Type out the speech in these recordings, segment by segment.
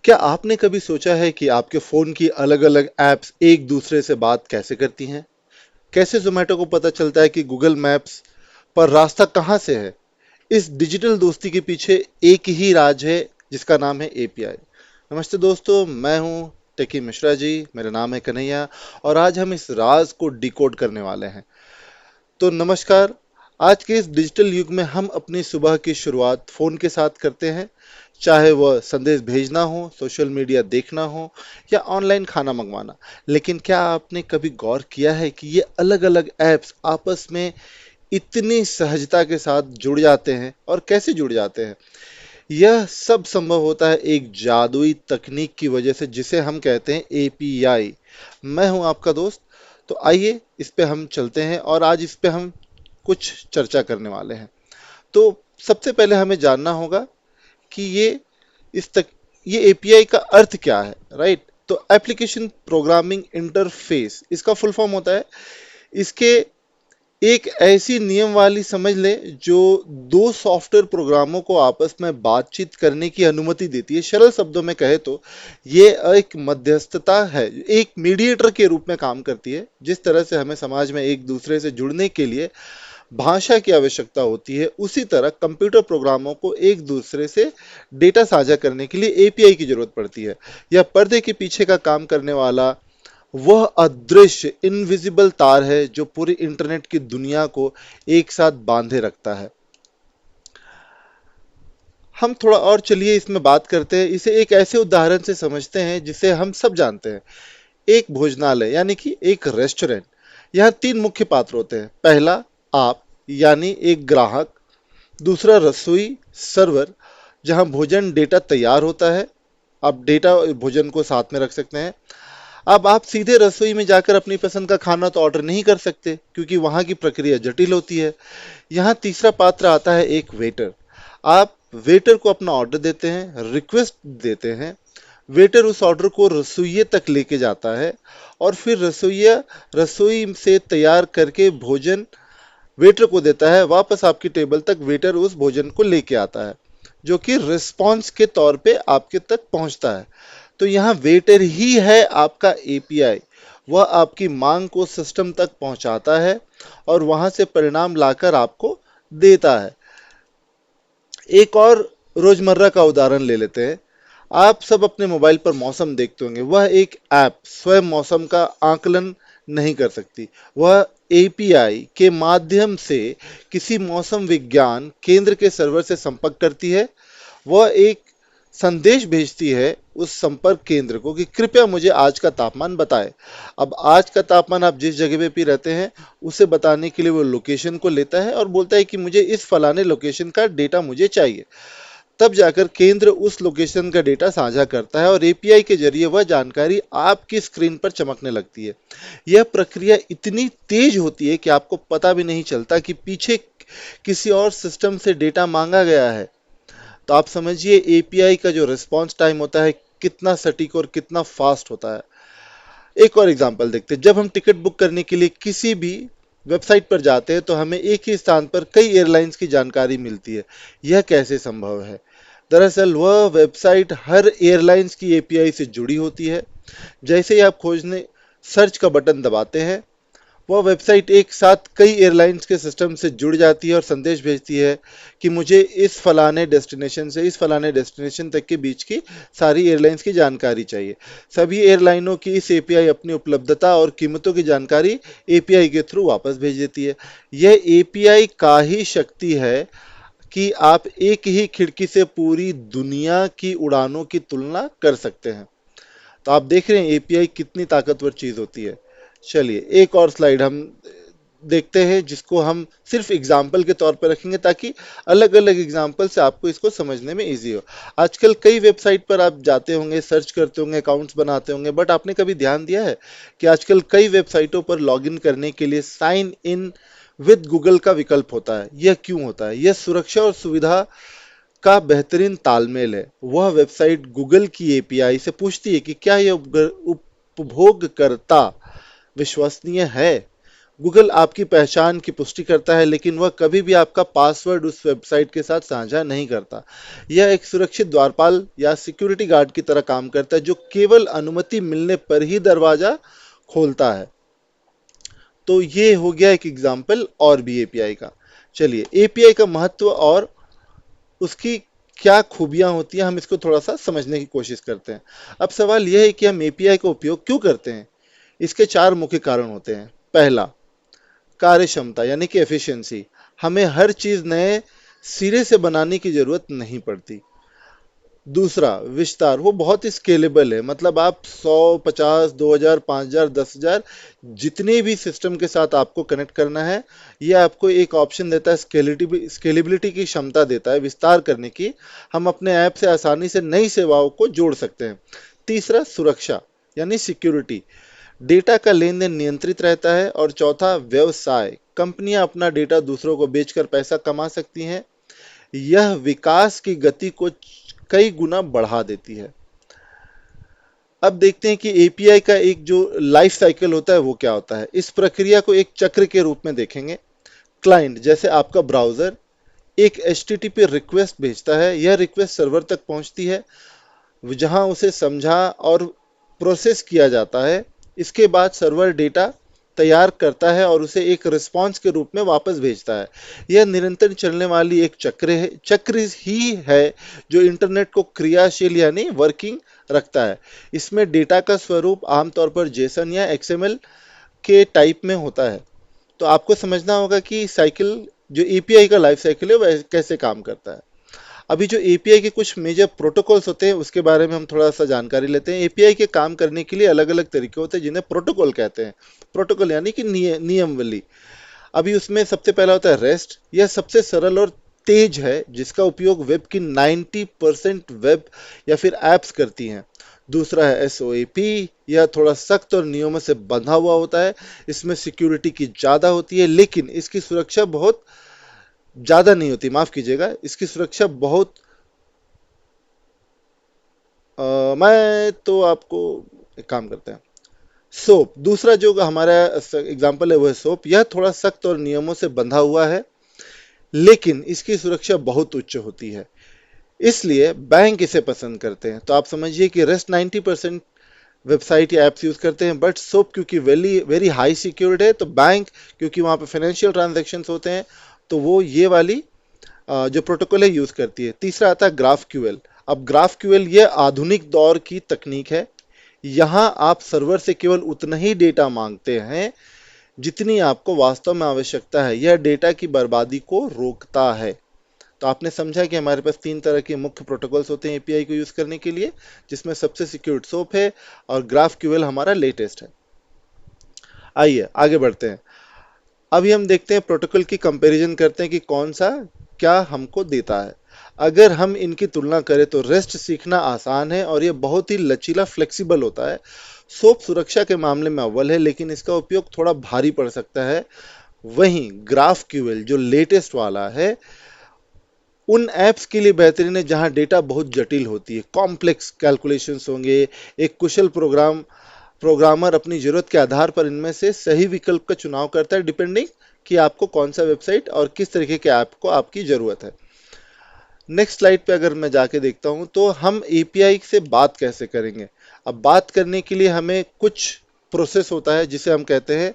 क्या आपने कभी सोचा है कि आपके फ़ोन की अलग-अलग ऐप्स एक दूसरे से बात कैसे करती हैं? कैसे ज़ोमैटो को पता चलता है कि गूगल मैप्स पर रास्ता कहाँ से है? इस डिजिटल दोस्ती के पीछे एक ही राज है जिसका नाम है एपीआई। नमस्ते दोस्तों, मैं हूँ टेकी मिश्रा जी, मेरा नाम है कन्हैया और आज हम इस राज को डिकोड करने वाले हैं। तो नमस्कार, आज के इस डिजिटल युग में हम अपनी सुबह की शुरुआत फ़ोन के साथ करते हैं, चाहे वह संदेश भेजना हो, सोशल मीडिया देखना हो या ऑनलाइन खाना मंगवाना। लेकिन क्या आपने कभी गौर किया है कि ये अलग-अलग ऐप्स आपस में इतनी सहजता के साथ जुड़ जाते हैं और कैसे जुड़ जाते हैं? यह सब संभव होता है एक जादुई तकनीक की वजह से जिसे हम कहते हैं एपीआई। मैं हूं आपका दोस्त, तो आइए इस पे हम चलते हैं और आज इस पे हम कुछ चर्चा करने वाले हैं। तो सबसे पहले हमें जानना होगा कि इस तक ये एपीआई का अर्थ क्या है, राइट? तो एप्लीकेशन प्रोग्रामिंग इंटरफेस इसका फुल फॉर्म होता है। इसके एक ऐसी नियम वाली समझ लें जो दो सॉफ्टवेयर प्रोग्रामों को आपस में बातचीत करने की अनुमति देती है। सरल शब्दों में कहे तो ये एक मध्यस्थता है, एक मीडिएटर के रूप में काम करती है। जिस तरह से हमें समाज में एक दूसरे से जुड़ने के लिए भाषा की आवश्यकता होती है, उसी तरह कंप्यूटर प्रोग्रामों को एक दूसरे से डेटा साझा करने के लिए एपीआई की जरूरत पड़ती है। यह पर्दे के पीछे का काम करने वाला वह अदृश्य इनविजिबल तार है जो पूरी इंटरनेट की दुनिया को एक साथ बांधे रखता है। हम थोड़ा और चलिए इसमें बात करते हैं, इसे एक ऐसे उदाहरण से समझते हैं जिसे हम सब जानते हैं। एक भोजनालय यानी कि एक रेस्टोरेंट। यहाँ तीन मुख्य पात्र होते हैं। पहला, आप यानी एक ग्राहक। दूसरा, रसोई सर्वर, जहाँ भोजन डेटा तैयार होता है। आप डेटा भोजन को साथ में रख सकते हैं। अब आप सीधे रसोई में जाकर अपनी पसंद का खाना तो ऑर्डर नहीं कर सकते क्योंकि वहां की प्रक्रिया जटिल होती है। यहाँ तीसरा पात्र आता है, एक वेटर। आप वेटर को अपना ऑर्डर देते हैं, रिक्वेस्ट देते हैं। वेटर उस ऑर्डर को रसोइये तक लेके जाता है और फिर रसोइया रसोई से तैयार करके भोजन वेटर को देता है। वापस आपकी टेबल तक वेटर उस भोजन को लेके आता है जो कि रिस्पॉन्स के तौर पे आपके तक पहुंचता है। तो यहाँ वेटर ही है आपका एपीआई। वह आपकी मांग को सिस्टम तक पहुंचाता है और वहां से परिणाम लाकर आपको देता है। एक और रोजमर्रा का उदाहरण ले लेते हैं। आप सब अपने मोबाइल पर मौसम देखते होंगे। वह एक ऐप स्वयं मौसम का आकलन नहीं कर सकती। वह एपीआई के माध्यम से किसी मौसम विज्ञान केंद्र के सर्वर से संपर्क करती है। वह एक संदेश भेजती है उस संपर्क केंद्र को कि कृपया मुझे आज का तापमान बताएं। अब आज का तापमान आप जिस जगह पे भी रहते हैं उसे बताने के लिए वो लोकेशन को लेता है और बोलता है कि मुझे इस फलाने लोकेशन का डेटा मुझे चाहिए। तब जाकर केंद्र उस लोकेशन का डेटा साझा करता है और एपीआई के जरिए वह जानकारी आपकी स्क्रीन पर चमकने लगती है। यह प्रक्रिया इतनी तेज होती है कि आपको पता भी नहीं चलता कि पीछे किसी और सिस्टम से डेटा मांगा गया है। तो आप समझिए एपीआई का जो रिस्पॉन्स टाइम होता है कितना सटीक और कितना फास्ट होता है। एक और एग्जांपल देखते हैं। जब हम टिकट बुक करने के लिए किसी भी वेबसाइट पर जाते हैं तो हमें एक ही स्थान पर कई एयरलाइंस की जानकारी मिलती है। यह कैसे संभव है? दरअसल वह वेबसाइट हर एयरलाइंस की एपीआई से जुड़ी होती है। जैसे ही आप खोजने सर्च का बटन दबाते हैं, वह वेबसाइट एक साथ कई एयरलाइंस के सिस्टम से जुड़ जाती है और संदेश भेजती है कि मुझे इस फलाने डेस्टिनेशन से इस फलाने डेस्टिनेशन तक के बीच की सारी एयरलाइंस की जानकारी चाहिए। सभी एयरलाइनों की इस एपीआई अपनी उपलब्धता और कीमतों की जानकारी एपीआई के थ्रू वापस भेज देती है। यह एपीआई का ही शक्ति है कि आप एक ही खिड़की से पूरी दुनिया की उड़ानों की तुलना कर सकते हैं। तो आप देख रहे हैं एपीआई कितनी ताकतवर चीज होती है। चलिए एक और स्लाइड हम देखते हैं जिसको हम सिर्फ एग्जाम्पल के तौर पर रखेंगे ताकि अलग अलग एग्जाम्पल से आपको इसको समझने में इजी हो। आजकल कई वेबसाइट पर आप जाते होंगे, सर्च करते होंगे, अकाउंट्स बनाते होंगे, बट आपने कभी ध्यान दिया है कि आजकल कई वेबसाइटों पर लॉगिन करने के लिए साइन इन विद गूगल का विकल्प होता है। यह क्यों होता है? यह सुरक्षा और सुविधा का बेहतरीन तालमेल है। वह वेबसाइट गूगल की एपीआई से पूछती है कि क्या यह उपभोगकर्ता विश्वसनीय है। गूगल आपकी पहचान की पुष्टि करता है, लेकिन वह कभी भी आपका पासवर्ड उस वेबसाइट के साथ साझा नहीं करता। यह एक सुरक्षित द्वारपाल या सिक्योरिटी गार्ड की तरह काम करता है, जो केवल अनुमति मिलने पर ही दरवाजा खोलता है। तो ये हो गया एक एग्जाम्पल और भी एपीआई का। चलिए, एपीआई का महत्व और उसकी क्या खूबियां होती हैं, हम इसको थोड़ा सा समझने की कोशिश करते हैं। अब सवाल यह है कि हम एपीआई का उपयोग क्यों करते हैं। इसके चार मुख्य कारण होते हैं। पहला, कार्य क्षमता यानी कि एफिशिएंसी। हमें हर चीज नए सिरे से बनाने की जरूरत नहीं पड़ती। दूसरा, विस्तार। वो बहुत ही स्केलेबल है, मतलब आप 100, 50, 2000, 5000, 10,000 जितने भी सिस्टम के साथ आपको कनेक्ट करना है, ये आपको एक ऑप्शन देता है, स्केलेबिलिटी की क्षमता देता है, विस्तार करने की। हम अपने ऐप से आसानी से नई सेवाओं को जोड़ सकते हैं। तीसरा, सुरक्षा यानी सिक्योरिटी। डेटा का लेन देन नियंत्रित रहता है। और चौथा, व्यवसाय। कंपनियां अपना डेटा दूसरों को बेचकर पैसा कमा सकती हैं। यह विकास की गति को कई गुना बढ़ा देती है। अब देखते हैं कि एपीआई का एक जो लाइफ साइकिल होता है वो क्या होता है। इस प्रक्रिया को एक चक्र के रूप में देखेंगे। क्लाइंट, जैसे आपका ब्राउजर, एक एचटीटीपी रिक्वेस्ट भेजता है। यह रिक्वेस्ट सर्वर तक पहुंचती है, जहां उसे समझा और प्रोसेस किया जाता है। इसके बाद सर्वर डेटा तैयार करता है और उसे एक रिस्पांस के रूप में वापस भेजता है। यह निरंतर चलने वाली एक चक्र ही है जो इंटरनेट को क्रियाशील यानी वर्किंग रखता है। इसमें डेटा का स्वरूप आमतौर पर जेसन या एक्सएमएल के टाइप में होता है। तो आपको समझना होगा कि साइकिल, जो एपीआई का लाइफ साइकिल है, वह कैसे काम करता है। अभी जो एपीआई के कुछ मेजर प्रोटोकॉल्स होते हैं उसके बारे में हम थोड़ा सा जानकारी लेते हैं। एपीआई के काम करने के लिए अलग अलग तरीके होते हैं, जिन्हें प्रोटोकॉल कहते हैं। प्रोटोकॉल यानी कि नियमवली। अभी उसमें सबसे पहला होता है रेस्ट। यह सबसे सरल और तेज है, जिसका उपयोग वेब की 90% वेब या फिर एप्स करती हैं। दूसरा है एसओएपी। यह थोड़ा सख्त और नियमों से बंधा हुआ होता है। इसमें सिक्योरिटी की ज़्यादा होती है, लेकिन इसकी सुरक्षा बहुत ज़्यादा नहीं होती। माफ़ कीजिएगा, इसकी सुरक्षा बहुत मैं तो आपको एक काम करते हैं। सोप, दूसरा जो हमारा एग्जाम्पल है वो है सोप। यह थोड़ा सख्त और नियमों से बंधा हुआ है, लेकिन इसकी सुरक्षा बहुत उच्च होती है, इसलिए बैंक इसे पसंद करते हैं। तो आप समझिए कि रेस्ट 90% वेबसाइट या एप्स यूज करते हैं, बट सोप क्योंकि वेरी वेरी हाई सिक्योर्ड है, तो बैंक, क्योंकि वहां पे फाइनेंशियल ट्रांजेक्शन होते हैं, तो वो ये वाली जो प्रोटोकॉल है यूज करती है। तीसरा आता है ग्राफ क्यूएल। अब ग्राफ क्यूएल ये आधुनिक दौर की तकनीक है। यहाँ आप सर्वर से केवल उतना ही डेटा मांगते हैं जितनी आपको वास्तव में आवश्यकता है। यह डेटा की बर्बादी को रोकता है। तो आपने समझा कि हमारे पास तीन तरह के मुख्य प्रोटोकॉल्स होते हैं एपीआई को यूज करने के लिए, जिसमें सबसे सिक्योर्ड सोप है और ग्राफ क्यूएल हमारा लेटेस्ट है। आइए आगे बढ़ते हैं। अभी हम देखते हैं प्रोटोकॉल की कंपैरिजन करते हैं कि कौन सा क्या हमको देता है। अगर हम इनकी तुलना करें तो रेस्ट सीखना आसान है और ये बहुत ही लचीला फ्लेक्सिबल होता है। सोप सुरक्षा के मामले में अव्वल है, लेकिन इसका उपयोग थोड़ा भारी पड़ सकता है। वहीं ग्राफ क्यूएल जो लेटेस्ट वाला है, उन ऐप्स के लिए बेहतरीन है जहां डेटा बहुत जटिल होती है, कॉम्प्लेक्स कैलकुलेशंस होंगे। एक कुशल प्रोग्रामर अपनी जरूरत के आधार पर इनमें से सही विकल्प का चुनाव करता है, डिपेंडिंग कि आपको कौन सा वेबसाइट और किस तरीके के ऐप को आपकी जरूरत है। नेक्स्ट स्लाइड पे अगर मैं जाके देखता हूं तो हम एपीआई से बात कैसे करेंगे। अब बात करने के लिए हमें कुछ प्रोसेस होता है जिसे हम कहते हैं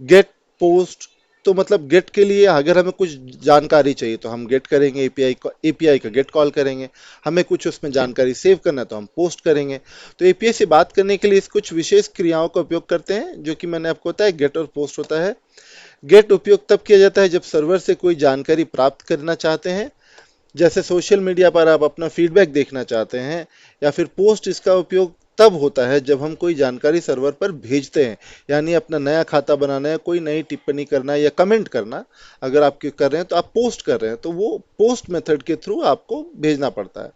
गेट, पोस्ट। तो मतलब गेट के लिए अगर हमें कुछ जानकारी चाहिए तो हम गेट करेंगे, एपीआई का गेट कॉल करेंगे। हमें कुछ उसमें जानकारी सेव करना है तो हम पोस्ट करेंगे। तो एपीआई से बात करने के लिए कुछ विशेष क्रियाओं का उपयोग करते हैं, जो कि मैंने आपको बताया, गेट और पोस्ट होता है। गेट उपयोग तब किया जाता है जब सर्वर से कोई जानकारी प्राप्त करना चाहते हैं, जैसे सोशल मीडिया पर आप अपना फीडबैक देखना चाहते हैं। या फिर पोस्ट, इसका उपयोग तब होता है जब हम कोई जानकारी सर्वर पर भेजते हैं, यानी अपना नया खाता बनाना है, कोई नई टिप्पणी करना है या कमेंट करना। अगर आप कर रहे हैं तो आप पोस्ट कर रहे हैं, तो वो पोस्ट मेथड के थ्रू आपको भेजना पड़ता है।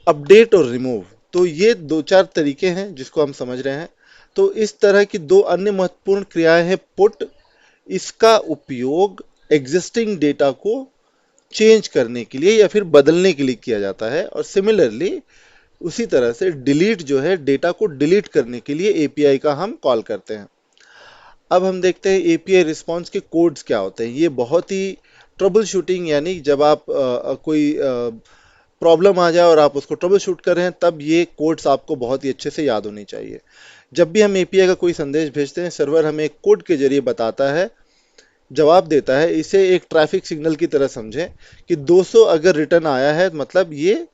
अपडेट और रिमूव, तो ये दो चार तरीके हैं जिसको हम समझ रहे हैं। तो इस तरह की दो अन्य महत्वपूर्ण क्रियाएं हैं। पुट, इसका उपयोग एग्जिस्टिंग डेटा को चेंज करने के लिए या फिर बदलने के लिए किया जाता है। और सिमिलरली उसी तरह से डिलीट जो है, डेटा को डिलीट करने के लिए एपीआई का हम कॉल करते हैं। अब हम देखते हैं एपीआई रिस्पॉन्स के कोड्स क्या होते हैं। ये बहुत ही ट्रबल शूटिंग, यानी जब आप कोई प्रॉब्लम आ जाए और आप उसको ट्रबल शूट कर रहे हैं, तब ये कोड्स आपको बहुत ही अच्छे से याद होनी चाहिए। जब भी हम एपीआई का कोई संदेश भेजते हैं, सर्वर हमें एक कोड के जरिए बताता है, जवाब देता है। इसे एक ट्रैफिक सिग्नल की तरह समझें कि 200 अगर रिटर्न आया है मतलब ये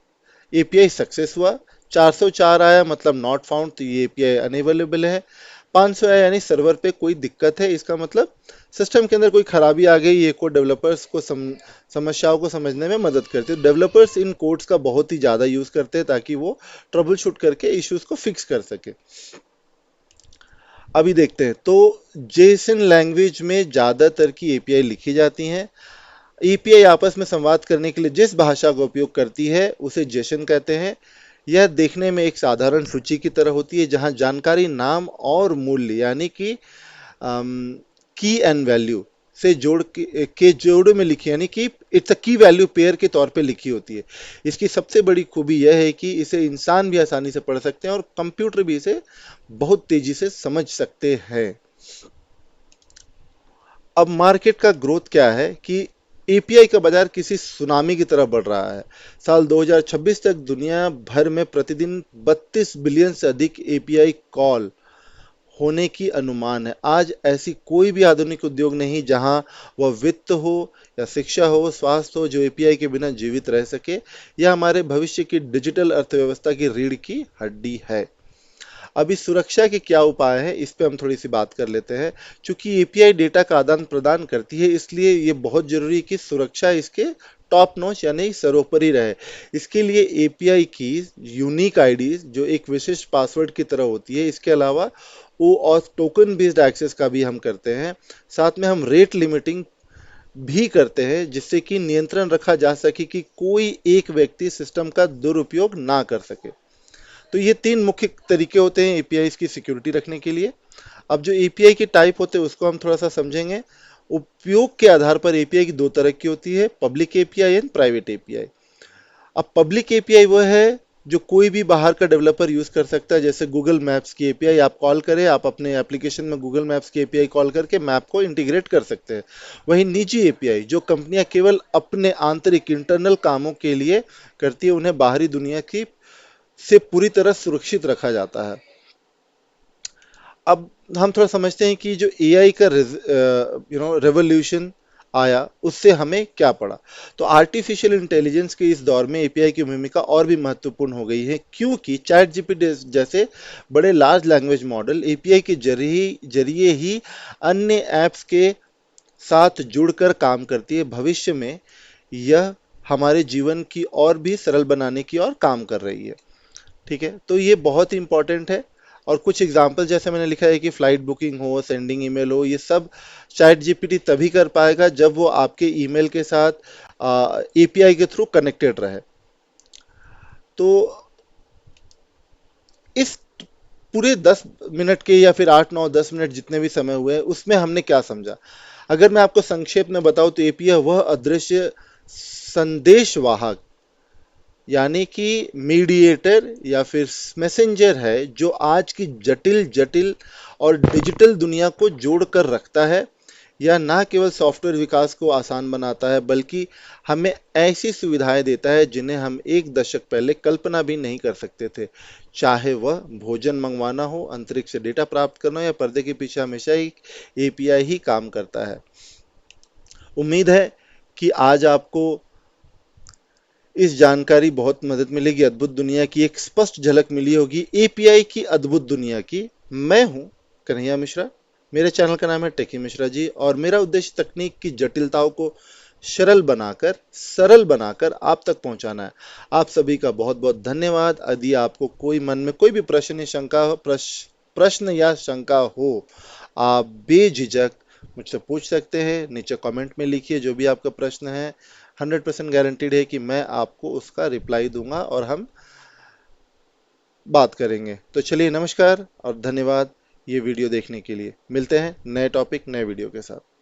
एपीआई सक्सेस हुआ, 404 आया मतलब नॉट फाउंड, तो ये एपीआई अनअवेलेबल है, 500 आया यानी सर्वर पे कोई दिक्कत है, इसका मतलब सिस्टम के अंदर कोई खराबी आ गई। ये कोड डेवलपर्स को समस्याओं को समझने में मदद करते हैं। डेवलपर्स इन कोड्स का बहुत ही ज़्यादा यूज़ करते हैं ताकि वो ट्रबल शूट करके इश्यूज को फिक्स कर सके। अभी देखते हैं, तो जेसन लैंग्वेज में ज़्यादातर की एपीआई लिखी जाती हैं। एपीआई आपस में संवाद करने के लिए जिस भाषा का उपयोग करती है उसे जेसन कहते हैं। यह देखने में एक साधारण सूची की तरह होती है जहां जानकारी नाम और मूल्य यानी कि की एंड वैल्यू से जोड़ में लिखी, यानी कि इट्स अ की वैल्यू पेयर के तौर पे लिखी होती है। इसकी सबसे बड़ी खूबी यह है कि इसे इंसान भी आसानी से पढ़ सकते हैं और कंप्यूटर भी इसे बहुत तेजी से समझ सकते हैं। अब मार्केट का ग्रोथ क्या है कि एपीआई का बाजार किसी सुनामी की तरह बढ़ रहा है। साल 2026 तक दुनिया भर में प्रतिदिन 32 बिलियन से अधिक एपीआई कॉल होने की अनुमान है। आज ऐसी कोई भी आधुनिक उद्योग नहीं जहां वह वित्त हो या शिक्षा हो, स्वास्थ्य हो, जो एपीआई के बिना जीवित रह सके। यह हमारे भविष्य की डिजिटल अर्थव्यवस्था की रीढ़ की हड्डी है। अभी सुरक्षा के क्या उपाय हैं, इस पे हम थोड़ी सी बात कर लेते हैं। चूंकि एपीआई डेटा का आदान प्रदान करती है, इसलिए ये बहुत जरूरी है कि सुरक्षा इसके टॉप नॉच यानी सर्वोपरि रहे। इसके लिए एपीआई की यूनिक आईडी जो एक विशिष्ट पासवर्ड की तरह होती है, इसके अलावा ओ और टोकन बेस्ड एक्सेस का भी हम करते हैं। साथ में हम रेट लिमिटिंग भी करते हैं जिससे कि नियंत्रण रखा जा सके कि कोई एक व्यक्ति सिस्टम का दुरुपयोग ना कर सके। तो ये तीन मुख्य तरीके होते हैं एपीआई की सिक्योरिटी रखने के लिए। अब जो एपीआई के टाइप होते हैं उसको हम थोड़ा सा समझेंगे। उपयोग के आधार पर एपीआई की दो तरह की होती है, public API and private API. अब पब्लिक एपीआई वो है जो कोई भी बाहर का डेवलपर यूज कर सकता है, जैसे गूगल मैप्स की एपीआई आप कॉल करें, आप अपने एप्लीकेशन में गूगल मैप्स की एपीआई कॉल करके मैप को इंटीग्रेट कर सकते हैं। वहीं निजी एपीआई जो कंपनियां केवल अपने आंतरिक इंटरनल कामों के लिए करती है, उन्हें बाहरी दुनिया की से पूरी तरह सुरक्षित रखा जाता है। अब हम थोड़ा समझते हैं कि जो एआई का रेवोल्यूशन आया उससे हमें क्या पड़ा। तो आर्टिफिशियल इंटेलिजेंस के इस दौर में एपीआई की भूमिका और भी महत्वपूर्ण हो गई है, क्योंकि चैट जीपीटी जैसे बड़े लार्ज लैंग्वेज मॉडल एपीआई के जरिए ही अन्य ऐप्स के साथ जुड़कर काम करती है। भविष्य में यह हमारे जीवन की और भी सरल बनाने की और काम कर रही है। ठीक है, तो ये बहुत ही इंपॉर्टेंट है। और कुछ एग्जाम्पल जैसे मैंने लिखा है कि फ्लाइट बुकिंग हो, सेंडिंग ईमेल हो, ये सब चैट जीपीटी तभी कर पाएगा जब वो आपके ईमेल के साथ एपीआई के थ्रू कनेक्टेड रहे। तो इस पूरे 10 मिनट के या फिर 8 9 10 मिनट जितने भी समय हुए उसमें हमने क्या समझा। अगर मैं आपको संक्षेप में बताऊं तो एपीआई वह अदृश्य संदेशवाहक यानी कि मीडिएटर या फिर मैसेंजर है जो आज की जटिल जटिल और डिजिटल दुनिया को जोड़कर रखता है। यह ना केवल सॉफ्टवेयर विकास को आसान बनाता है बल्कि हमें ऐसी सुविधाएं देता है जिन्हें हम एक दशक पहले कल्पना भी नहीं कर सकते थे। चाहे वह भोजन मंगवाना हो, अंतरिक्ष से डेटा प्राप्त करना हो या पर्दे के पीछे हमेशा ही एपीआई ही काम करता है। उम्मीद है कि आज आपको इस जानकारी बहुत मदद मिलेगी, अद्भुत दुनिया की एक स्पष्ट झलक मिली होगी एपीआई की अद्भुत दुनिया की। मैं हूं कन्हैया मिश्रा, मेरे चैनल का नाम है टेकी मिश्रा जी, और मेरा उद्देश्य तकनीक की जटिलताओं को सरल बनाकर आप तक पहुंचाना है। आप सभी का बहुत बहुत धन्यवाद। यदि आपको कोई मन में कोई भी प्रश्न या शंका हो, आप बेझिझक मुझसे पूछ सकते हैं। नीचे कमेंट में लिखिए जो भी आपका प्रश्न है। 100% गारंटीड है कि मैं आपको उसका रिप्लाई दूंगा और हम बात करेंगे। तो चलिए, नमस्कार और धन्यवाद ये वीडियो देखने के लिए। मिलते हैं नए टॉपिक नए वीडियो के साथ।